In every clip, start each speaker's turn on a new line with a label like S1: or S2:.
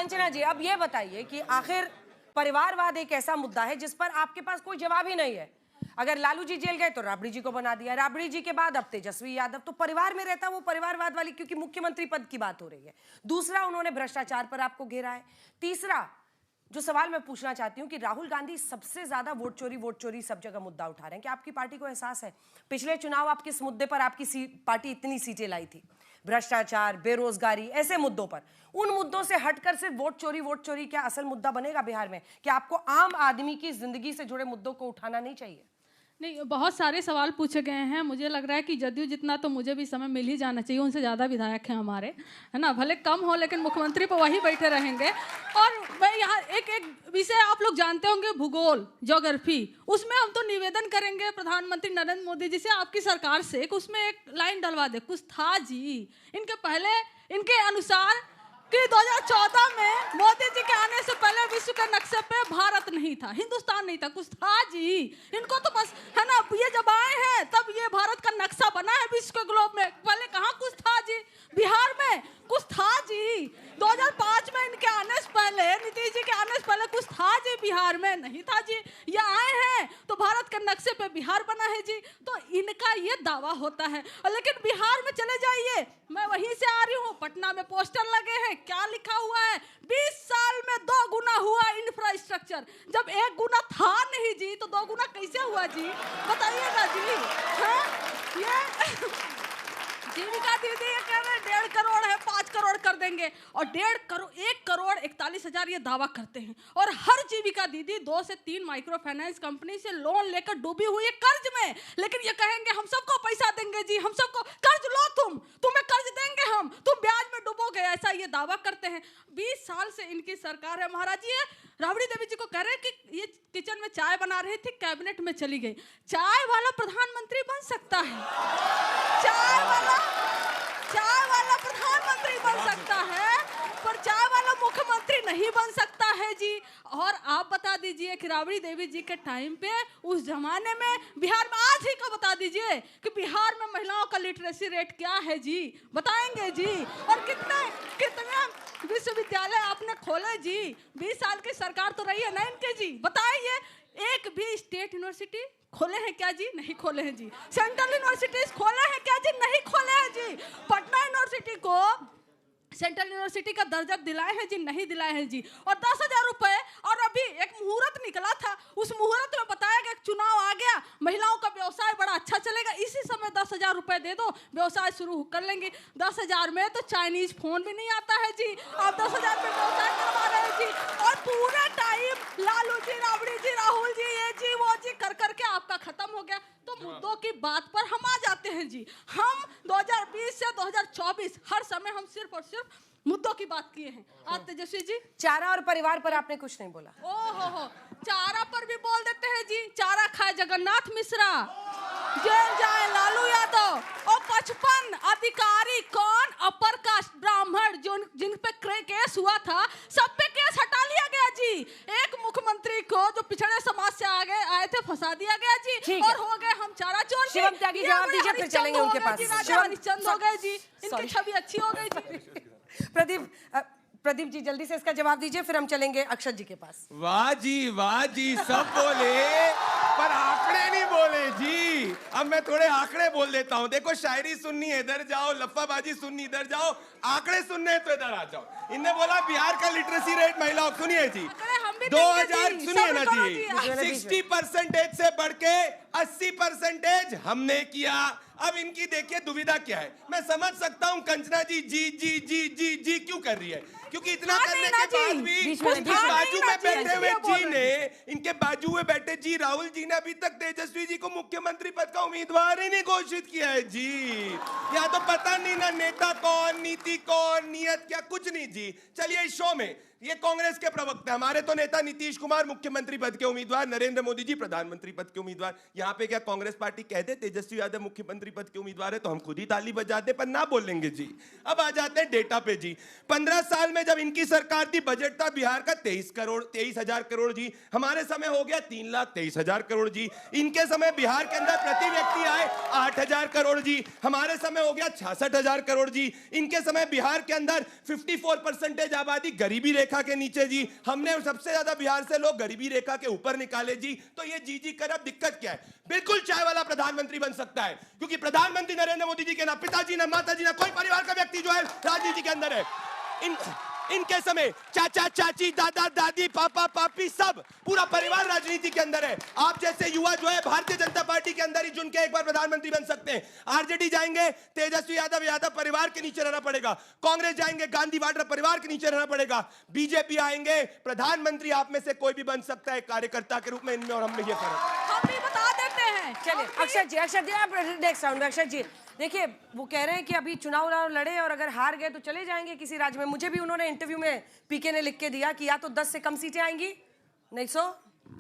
S1: कंचना जी, अब ये बताइए कि आखिर परिवारवाद एक ऐसा मुद्दा है जिस पर आपके पास कोई जवाब ही नहीं है। अगर लालू जी जेल गए तो राबड़ी जी को बना दिया, राबड़ी जी के बाद अब तेजस्वी यादव, तो परिवार में रहता वो परिवारवाद वाली, क्योंकि मुख्यमंत्री पद की बात हो रही है। दूसरा, उन्होंने भ्रष्टाचार पर आपको घेरा है। तीसरा, जो सवाल मैं पूछना चाहती हूं कि राहुल गांधी सबसे ज्यादा वोट चोरी सब जगह मुद्दा उठा रहे हैं। कि आपकी पार्टी को एहसास है पिछले चुनाव आप किस मुद्दे पर आपकी पार्टी इतनी सीटें लाई थी? भ्रष्टाचार, बेरोजगारी, ऐसे मुद्दों पर। उन मुद्दों से हटकर सिर्फ वोट चोरी क्या असल मुद्दा बनेगा बिहार में? कि आपको आम आदमी की जिंदगी से जुड़े मुद्दों को उठाना नहीं चाहिए?
S2: नहीं, बहुत सारे सवाल पूछे गए हैं। मुझे लग रहा है कि जदयू जितना तो मुझे भी समय मिल ही जाना चाहिए, उनसे ज़्यादा विधायक हैं हमारे, है ना। भले कम हो लेकिन मुख्यमंत्री पर वही बैठे रहेंगे। और मैं यहाँ एक विषय आप लोग जानते होंगे, भूगोल, ज्योग्राफी, उसमें हम तो निवेदन करेंगे प्रधानमंत्री नरेंद्र मोदी जी से, आपकी सरकार से, कि उसमें एक लाइन डलवा दे। कुछ था जी इनके पहले, इनके अनुसार कि 2014 में मोदी जी के आने से पहले विश्व के नक्शे पे भारत नहीं था, हिंदुस्तान नहीं था, कुछ था जी। इनको तो बस, है ना, ये जब आए हैं तब ये भारत का नक्शा बना है विश्व के ग्लोब में। पहले कहाँ कुछ था जी? बिहार में कुछ था जी? 2005 में इनके आने से पहले, नीतीश जी के आने से पहले कुछ था जी? बिहार में नहीं था जी। ये आए हैं तो भारत के नक्शे पे बिहार बना है जी। तो इनका ये दावा होता है। लेकिन बिहार में चले जाइए, मैं वहीं से आ रही हूँ, पटना में पोस्टर लगे हैं, क्या लिखा हुआ है? 20 साल में 2 गुना हुआ इंफ्रास्ट्रक्चर। जब 1 गुना था नहीं जी तो 2 गुना कैसे हुआ जी? बताइएगा जी। हाँ, ये जीविका दीदी ये कह रहे हैं 1.5 करोड़ है, 5 करोड़ कर देंगे, और 1 करोड़ 41,000 ये दावा करते हैं। और हर जीविका दीदी 2 से 3 माइक्रो फाइनेंस कंपनी से लोन लेकर डूबी हुई है कर्ज में। लेकिन ये कहेंगे हम सबको पैसा देंगे जी, हम सबको कर्ज लो, तुम्हें कर्ज देंगे हम, तुम ब्याज में डूबोगे, ऐसा ये दावा करते हैं। 20 साल से इनकी सरकार है महाराज जी। राबड़ी देवी जी को कह रहे हैं कि ये किचन में चाय बना रही थी, कैबिनेट में चली गई। चाय वाला प्रधानमंत्री बन सकता है, चाय वाला प्रधानमंत्री बन सकता है, पर चाय वाला मुख्यमंत्री नहीं बन सकता है जी। और आप बता दीजिए कि राबड़ी देवी जी के टाइम पे, उस जमाने में बिहार में, आज ही का बता दीजिए कि बिहार में महिलाओं का लिटरेसी रेट क्या है जी? बताएंगे जी? और कितने विश्वविद्यालय आपने खोले जी? 20 साल की सरकार तो रही है ना इनके जी। बताइए, एक भी स्टेट यूनिवर्सिटी खोले हैं क्या जी? नहीं खोले हैं जी। सेंट्रल यूनिवर्सिटीज खोले हैं क्या जी? नहीं खोले हैं जी। पटना यूनिवर्सिटी को सेंट्रल यूनिवर्सिटी का दर्जा दिलाए हैं जी? नहीं दिलाए हैं जी। और 10,000 रुपए, और अभी एक मुहूर्त निकला था, उस मुहूर्त में बताया गया चुनाव आ गया, महिलाओं का व्यवसाय बड़ा अच्छा चलेगा, इसी समय 10,000 रुपए दे दो, व्यवसाय शुरू कर लेंगे। 10,000 में तो चाइनीज फोन भी नहीं आता है जी, आप 10,000 में व्यवसाय करवा रहे हैं जी। और पूरा टाइम लालू जी, राबड़ी जी, राहुल जी, ये जी वो जी कर करके आपका खत्म हो गया। तो मुद्दों की बात पर हम आ जाते हैं जी। हम 2020 से 2024 हर समय हम सिर्फ और सिर्फ मुद्दों की बात किए हैं। आज तेजस्वी जी,
S1: चारा और परिवार पर आपने कुछ नहीं बोला।
S2: हो, चारा पर भी बोल देते हैं जी। चारा खाए जगन्नाथ मिश्रा, जेल जाए लालू यादव, और 55 अधिकारी, कौन अपर कास्ट ब्राह्मण जिन पे केस हुआ था, सब पे केस हटा लिया गया जी। एक मुख्यमंत्री को जो पिछड़े समाज से आए थे फंसा दिया गया जी। और हो गए हम चारा चोर।
S1: शिवम त्यागी, जवाब दीजिए, फिर चलेंगे उनके पास।
S2: हरिश्चंद्र हो गए जी, इनकी छवि अच्छी हो गई जी।
S1: प्रदीप जी, जल्दी से इसका जवाब दीजिए, फिर हम चलेंगे अक्षत जी के पास।
S3: वाह जी, सब बोले पर आंकड़े नहीं बोले जी। अब मैं थोड़े आंकड़े बोल देता हूँ। देखो, शायरी सुननी है इधर जाओ, लफ्फाबाजी सुननी इधर जाओ, आंकड़े सुनने हैं तो इधर आ जाओ। इनने बोला बिहार का लिटरेसी रेट महिलाओं, सुनिए जी, 2000, सुनिए ना जी, 60% से बढ़ के 80% हमने किया। अब इनकी देखिए दुविधा क्या है। मैं समझ सकता हूँ कंचना जी जी क्यों कर रही है, क्योंकि इतना करने के बाद भी उनके बाजू में बैठे हुए जी ने, इनके बाजू में बैठे जी राहुल जी ने अभी तक तेजस्वी जी को मुख्यमंत्री पद का उम्मीदवार ही नहीं घोषित किया है जी। यहाँ तो पता नहीं ना नेता कौन, नीति कौन, नियत क्या, कुछ नहीं जी। चलिए, इस शो में ये कांग्रेस के प्रवक्ता, हमारे तो नेता नीतीश कुमार मुख्यमंत्री पद के उम्मीदवार, नरेंद्र मोदी जी प्रधानमंत्री पद के उम्मीदवार। यहाँ पे क्या कांग्रेस पार्टी कह दे तेजस्वी यादव मुख्यमंत्री पद के उम्मीदवार है तो हम खुद ही ताली बजाते, पर ना बोलेंगे जी। अब आ जाते हैं डेटा पे जी। 15 साल में जब इनकी सरकार थी, बजट था बिहार का 23,000 करोड़ जी। हमारे समय हो गया 3,23,000 करोड़ जी। इनके समय बिहार के अंदर प्रति व्यक्ति आए 8,000 करोड़ जी। हमारे समय हो गया 66,000 करोड़ जी। इनके समय बिहार के अंदर 54% आबादी गरीबी रेखा रेखा के नीचे जी, हमने सबसे ज्यादा बिहार से लोग गरीबी रेखा के ऊपर निकाले जी। तो ये जी कर अब दिक्कत क्या है? बिल्कुल चाय वाला प्रधानमंत्री बन सकता है, क्योंकि प्रधानमंत्री नरेंद्र मोदी जी के ना पिताजी ना माताजी ना कोई परिवार का व्यक्ति जो है राजनीति के अंदर है। इनके समय चाचा चाची दादा दादी पापा पापी सब पूरा परिवार राजनीति के अंदर है। आप जैसे युवा जो है भारतीय जनता पार्टी के अंदर ही चुन के एक बार प्रधानमंत्री बन सकते हैं। आरजेडी जाएंगे तेजस्वी यादव परिवार के नीचे रहना पड़ेगा, कांग्रेस जाएंगे गांधी वाड्रा परिवार के नीचे रहना पड़ेगा, बीजेपी आएंगे प्रधानमंत्री आप में से कोई भी बन सकता है कार्यकर्ता के रूप में। इनमें और हम में ये फर्क
S2: हम भी बता देते हैं।
S1: चलिए अक्षर जी आप नेक्स्ट राउंड में। अक्षर जी देखिए, वो कह रहे हैं कि अभी चुनाव लड़े और अगर हार गए तो चले जाएंगे किसी राज्य में। मुझे भी उन्होंने इंटरव्यू में पीके ने लिख के दिया कि या तो 10 से कम सीटें आएंगी, नहीं सो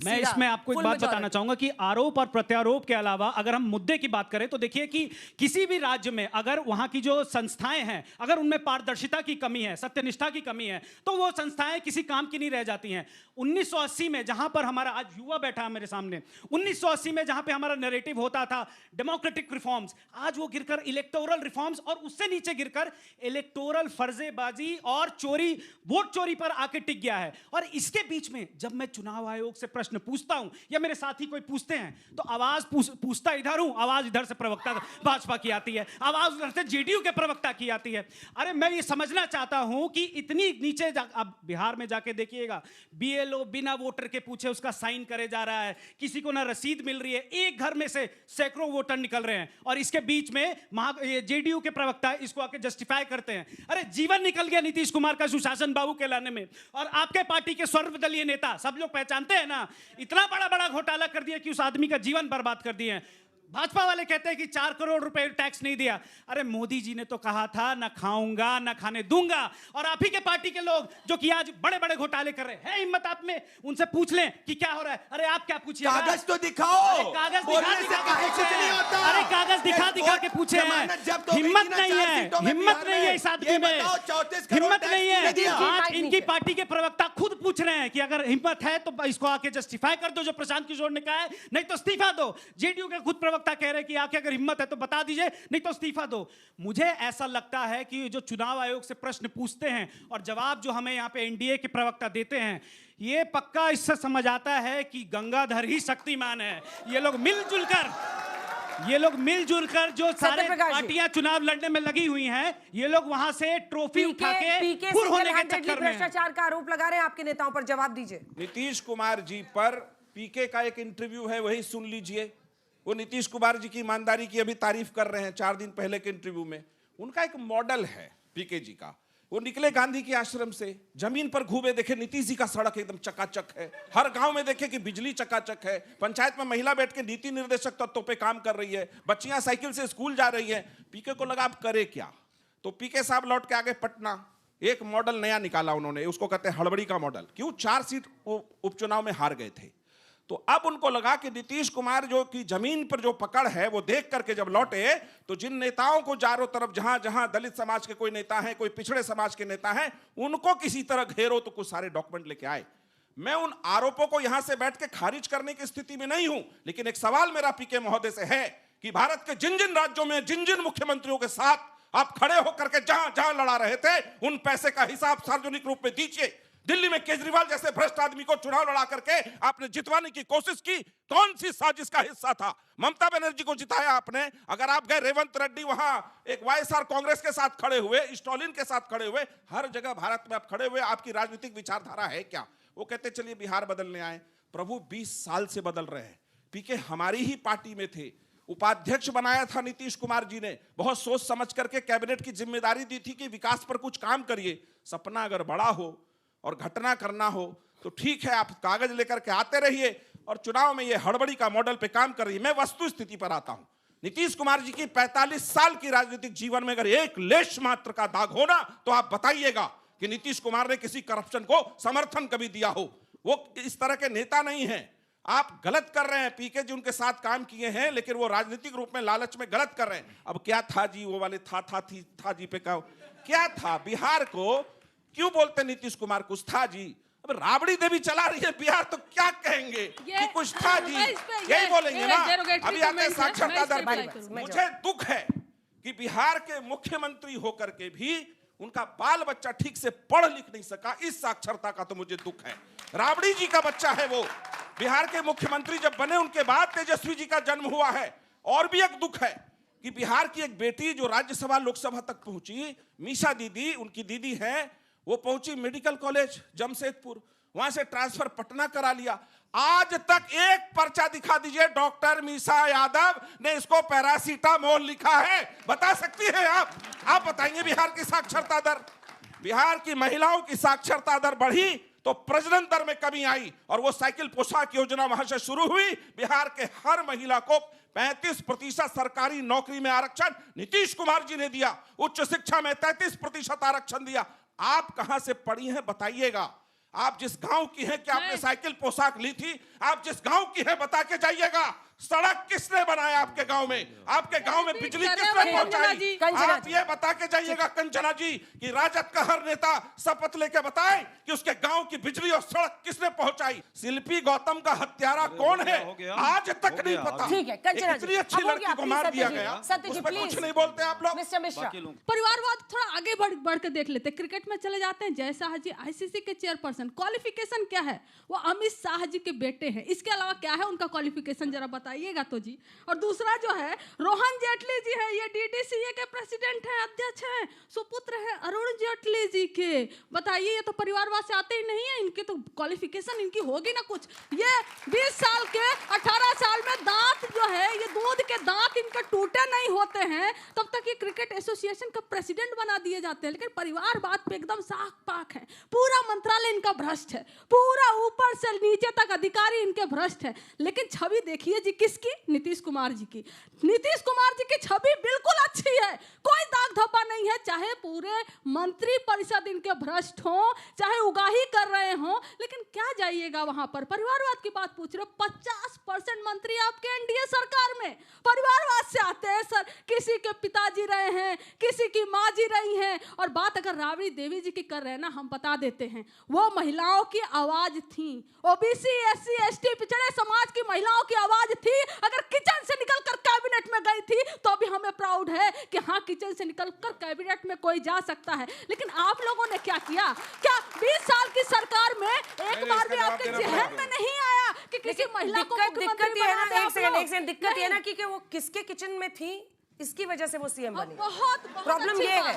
S4: मैं इसमें आपको एक बात बताना चाहूंगा कि आरोप और प्रत्यारोप के अलावा अगर हम मुद्दे की बात करें तो देखिए कि किसी भी राज्य में अगर वहां की जो संस्थाएं हैं अगर उनमें पारदर्शिता की कमी है, सत्यनिष्ठा की कमी है, तो वो संस्थाएं किसी काम की नहीं रह जाती हैं। 1980 में जहां पर हमारा आज युवा बैठा है मेरे सामने, 1980 में जहां पे हमारा नैरेटिव होता था डेमोक्रेटिक रिफॉर्म्स, आज वो गिरकर इलेक्टोरल रिफॉर्म्स और उससे नीचे गिरकर इलेक्टोरल फर्जेबाजी और चोरी, वोट चोरी पर आके टिक गया है। और इसके बीच में जब मैं चुनाव आयोग से प्रश्न पूछता हूं या मेरे साथी कोई पूछते हैं तो आवाज पूछता इधर हूं, आवाज इधर से प्रवक्ता भाजपा की आती है, आवाज उधर से जेडीयू के प्रवक्ता की आती है। अरे मैं ये समझना चाहता हूं कि इतनी नीचे अब बिहार में जाके देखिएगा, बीएलओ बिना वोटर के पूछे उसका साइन करे जा रहा है, किसी को ना रसीद मिल रही है, एक घर में से सैकड़ों वोटर निकल रहे हैं और इसके बीच में जेडीयू के प्रवक्ता इसको आके जस्टिफाई करते हैं। अरे जीवन निकल गया नीतीश कुमार का सुशासन बाबू के लाने में, और आपके पार्टी के सर्वदलीय नेता सब लोग पहचानते हैं ना, इतना बड़ा बड़ा घोटाला कर दिया कि उस आदमी का जीवन बर्बाद कर दिए। भाजपा वाले कहते हैं कि 4 करोड़ रुपए टैक्स नहीं दिया। अरे मोदी जी ने तो कहा था ना खाऊंगा ना खाने दूंगा, और आप ही के पार्टी के लोग जो कि आज बड़े बड़े घोटाले कर रहे हैं, हिम्मत आप में, उनसे पूछ लें कि क्या हो रहा है। अरे आप क्या पूछिए,
S3: कागज तो दिखाओ,
S4: कागज
S3: बोलने से काहे कुछ नहीं होता।
S4: अरे कागज दिखा के पूछे हैं, हिम्मत नहीं है, हिम्मत नहीं है इस आदमी में, हिम्मत नहीं है। आज इनकी पार्टी के प्रवक्ता खुद पूछ रहे हैं कि अगर हिम्मत है तो इसको आके जस्टिफाई कर दो जो प्रशांत किशोर ने कहा है, नहीं तो इस्तीफा दो। जेडीयू के खुद प्रवक्ता कह रहे हैं कि आके अगर हिम्मत है तो बता दीजिए, नहीं तो इस्तीफा दो। मुझे ऐसा लगता है कि जो चुनाव आयोग से प्रश्न पूछते हैं और जवाब जो हमें यहाँ पे एनडीए के प्रवक्ता देते हैं, ये पक्का इससे समझ आता है कि गंगाधर ही शक्तिमान है। ये लोग मिलजुल कर जो सारे पार्टियां चुनाव लड़ने में लगी हुई हैं, ये लोग वहां से ट्रॉफी उठा के खुर होने के चक्कर में
S1: भ्रष्टाचार का आरोप लगा रहे हैं आपके नेताओं पर। जवाब दीजिए।
S5: नीतीश कुमार जी पर पीके का एक इंटरव्यू है, वही सुन लीजिए। वो नीतीश कुमार जी की ईमानदारी की अभी तारीफ कर रहे हैं 4 दिन पहले के इंटरव्यू में। उनका एक मॉडल है पीके जी का, वो निकले गांधी के आश्रम से, जमीन पर घूमे, देखे नीतीश जी का सड़क एकदम चकाचक है, हर गांव में देखे कि बिजली चकाचक है, पंचायत में महिला बैठ के नीति निर्देशक तत्वों पे काम कर रही है, बच्चियां साइकिल से स्कूल जा रही है। पीके को लगा अब करे क्या, तो पीके साहब लौट के आगे पटना, एक मॉडल नया निकाला उन्होंने, उसको कहते हैं हड़बड़ी का मॉडल। क्यों? 4 सीट उपचुनाव में हार गए थे, तो अब उनको लगा कि नीतीश कुमार जो कि जमीन पर जो पकड़ है वो देख करके जब लौटे तो जिन नेताओं को चारों तरफ जहां जहां दलित समाज के कोई नेता हैं, कोई पिछड़े समाज के नेता हैं, उनको किसी तरह घेरो, तो कुछ सारे डॉक्यूमेंट लेके आए। मैं उन आरोपों को यहां से बैठ के खारिज करने की स्थिति में नहीं हूं, लेकिन एक सवाल मेरा पीके महोदय से है कि भारत के जिन जिन राज्यों में जिन जिन मुख्यमंत्रियों के साथ आप खड़े होकर के जहां जहां लड़ा रहे थे, उन पैसे का हिसाब सार्वजनिक रूप में दीजिए। दिल्ली में केजरीवाल जैसे भ्रष्ट आदमी को चुनाव लड़ा करके आपने जितवाने की कोशिश की, कौन सी साजिश का हिस्सा था? ममता बनर्जी को जिताया आपने। अगर आप गए रेवंत रेड्डी वहां एक वाईएसआर कांग्रेस के साथ खड़े हुए, स्टालिन के साथ खड़े हुए, हर जगह भारत में आप खड़े हुए, आपकी राजनीतिक विचारधारा है क्या? वो कहते चलिए बिहार बदलने आए। प्रभु 20 साल से बदल रहे हैं। पीके हमारी ही पार्टी में थे, उपाध्यक्ष बनाया था नीतीश कुमार जी ने, बहुत सोच समझ करके कैबिनेट की जिम्मेदारी दी थी कि विकास पर कुछ काम करिए। सपना अगर बड़ा हो और घटना करना हो तो ठीक है, आप कागज लेकर के आते रहिए और चुनाव में ये हड़बड़ी का मॉडल पे काम कर रही है। मैं वस्तु स्थिति पर आता हूं। नीतीश कुमार जी की 45 साल की राजनीतिक जीवन में अगर एक लेश मात्र का दाग हो ना, तो आप बताइएगा कि नीतीश कुमार ने किसी करप्शन को समर्थन कभी दिया हो। वो इस तरह के नेता नहीं है। आप गलत कर रहे हैं। पीके जी उनके साथ काम किए हैं, लेकिन वो राजनीतिक रूप में लालच में गलत कर रहे हैं। अब क्या था जी, वो वाले था जी पे क्या था? बिहार को क्यों बोलते नीतीश कुमार? कुछ था जी। अब राबड़ी देवी चला रही है बिहार, तो क्या कहेंगे कि कुछ था जी? यही बोलेंगे ना। अभी आते साक्षरता दर। मुझे दुख है कि बिहार के मुख्यमंत्री होकर के भी उनका बाल बच्चा ठीक से पढ़ लिख नहीं सका, इस साक्षरता का तो मुझे दुख है। राबड़ी जी का बच्चा है वो, बिहार के मुख्यमंत्री जब बने उनके बाद तेजस्वी जी का जन्म हुआ है। और भी एक दुख है कि बिहार की एक बेटी जो राज्यसभा लोकसभा तक पहुंची, मीसा दीदी, उनकी दीदी है, वो पहुंची मेडिकल कॉलेज जमशेदपुर, वहां से ट्रांसफर पटना करा लिया। आज तक एक पर्चा दिखा दीजिए डॉक्टर मीसा यादव ने इसको पैरासीटामोल लिखा है, बता सकती हैं आप बताइए बिहार की साक्षरता दर? बिहार की महिलाओं की साक्षरता दर बढ़ी तो प्रजनन दर में कमी आई, और वो साइकिल पोशाक योजना वहां से शुरू हुई। बिहार के हर महिला को 35% सरकारी नौकरी में आरक्षण नीतीश कुमार जी ने दिया, उच्च शिक्षा में 33% आरक्षण दिया। आप कहां से पढ़ी हैं बताइएगा? आप जिस गांव की हैं, क्या आपने साइकिल पोशाक ली थी? आप जिस गांव की हैं बता के जाइएगा। सड़क किसने बनाया आपके गांव में? आपके गांव में बिजली किसने पहुंचाई? आप ये बता के जाइएगा कंचना जी कि राजद का हर नेता शपथ लेके बताए कि उसके गांव की बिजली और सड़क किसने पहुंचाई। शिल्पी गौतम का हत्यारा कौन है आज तक नहीं पता।
S1: ठीक है कंचना जी,
S5: इतनी अच्छी लड़की को मार दिया गया, उस पर कुछ नहीं बोलते आप लोग।
S1: मिस्टर मिश्रा,
S2: परिवारवाद थोड़ा आगे बढ़ के देख लेते। क्रिकेट में चले जाते हैं। जय शाह जी आईसीसी के चेयरपर्सन, क्वालिफिकेशन क्या है? वो अमित शाह जी के बेटे हैं। इसके अलावा क्या है उनका क्वालिफिकेशन, जरा बताइएगा तो जी। और दूसरा जो है रोहन जेटली जी है, ये डीडीसीए के प्रेसिडेंट हैं, अध्यक्ष हैं, सुपुत्र है अरुण जेटली जी के। बताइए, ये तो परिवारवाद से आते ही नहीं है। इनके तो क्वालिफिकेशन इनकी होगी ना कुछ। ये 20 साल के 18 साल में दांत जो है, ये दूध के दांत इनके टूटे नहीं होते हैं, तब तक ये क्रिकेट एसोसिएशन का प्रेसिडेंट बना दिए जाते हैं। लेकिन परिवारवाद पे एकदम साख पाक है। पूरा मंत्रालय इनका भ्रष्ट है, पूरा ऊपर से नीचे तक अधिकारी इनके भ्रष्ट है। लेकिन छवि देखिए जी किसकी? नीतीश कुमार जी की। नीतीश कुमार जी की छवि बिल्कुल अच्छी है, कोई दाग धब्बा नहीं है। चाहे पूरे मंत्री परिषद इनके भ्रष्ट हो, चाहे उगाही कर रहे हो, लेकिन क्या जाइएगा वहां पर? परिवारवाद की बात पूछ रहे हो। 50% मंत्री आपके एनडीए सरकार में परिवारवाद से आते हैं सर। किसी के पिताजी रहे हैं, किसी की माँ जी रही हैं। और बात अगर राबड़ी देवी जी की कर रहे हैं ना, हम बता देते हैं, वो महिलाओं की आवाज थी। ओबीसी, एससी, एसटी, पिछड़े समाज की महिलाओं की आवाज थी। अगर किचन से निकलकर कैबिनेट में गई थी तो भी हमें प्राउड है कि हाँ, किचन से निकलकर कैबिनेट में कोई जा सकता है। लेकिन आप लोगों ने क्या किया? क्या 20 साल की सरकार में एक बार भी आपके जहन में नहीं आया कि किसी महिला को मुख्यमंत्री बना दे?
S1: एक सेकंड, दिक्कत ये ना कि वो किसके किचन में थी, इसकी वजह से वो सीएम बनी।
S2: बहुत
S1: प्रॉब्लम ये है।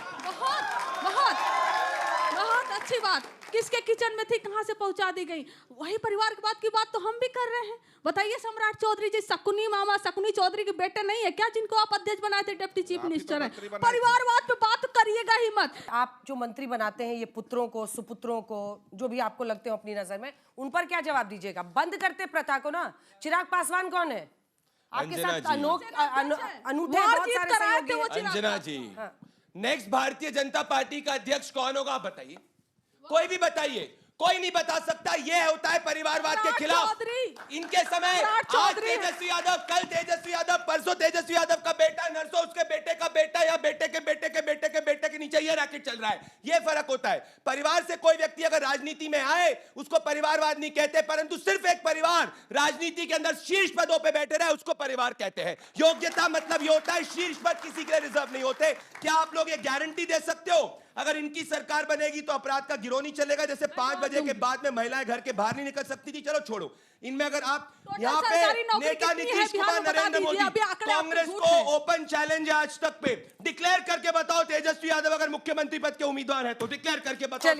S2: बहुत अच्छी बात। किसके किचन में थी, कहां से पहुंचा दी गई? वही परिवार की बात तो हम भी कर रहे हैं। बताइए सम्राट चौधरी जी, शकुनी मामा, शकुनी चौधरी के बेटे नहीं है क्या जिनको आप अध्यक्ष बनाए थे, डिप्टी चीफ मिनिस्टर है? परिवारवाद पे बात करिएगा ही मत।
S1: आप जो मंत्री बनाते हैं, ये पुत्रों को, सुपुत्रों को, जो भी आपको लगते हो अपनी नजर में, उन पर क्या जवाब दीजिएगा? बंद करते प्रथा को ना। चिराग पासवान कौन है आपके साथ? अनूठे बहुत सारे सहयोगी हैं।
S3: अंजना जी, नेक्स्ट भारतीय जनता पार्टी का अध्यक्ष कौन होगा आप बताइए? कोई भी बताइए, कोई नहीं बता सकता। ये होता है परिवारवाद के खिलाफ। इनके समय आज तेजस्वी यादव, कल तेजस्वी यादव, परसों तेजस्वी यादव का बेटा, नरसों उसके बेटे का बेटा, या बेटे के बेटे के बेटे के बेटे के नीचे ये रैकेट चल रहा है। ये फर्क होता है। परिवार से कोई व्यक्ति अगर राजनीति में आए उसको परिवारवाद नहीं कहते, परंतु सिर्फ एक परिवार राजनीति के अंदर शीर्ष पदों पर बैठे रहे उसको परिवार कहते हैं। योग्यता मतलब ये होता है शीर्ष पद किसी के लिए रिजर्व नहीं होते। क्या आप लोग ये गारंटी दे सकते हो अगर इनकी सरकार बनेगी तो अपराध का गिरोह नहीं चलेगा? जैसे 5 बजे के बाद में महिलाएं घर के बाहर नहीं निकल सकती थी, चलो छोड़ो। इनमें अगर आप यहाँ पे नेता नीतीश कुमार, नरेंद्र मोदी, कांग्रेस को ओपन चैलेंज है आज तक पे, डिक्लेयर करके बताओ तेजस्वी यादव अगर मुख्यमंत्री पद के उम्मीदवार है तो डिक्लेयर करके बताओ।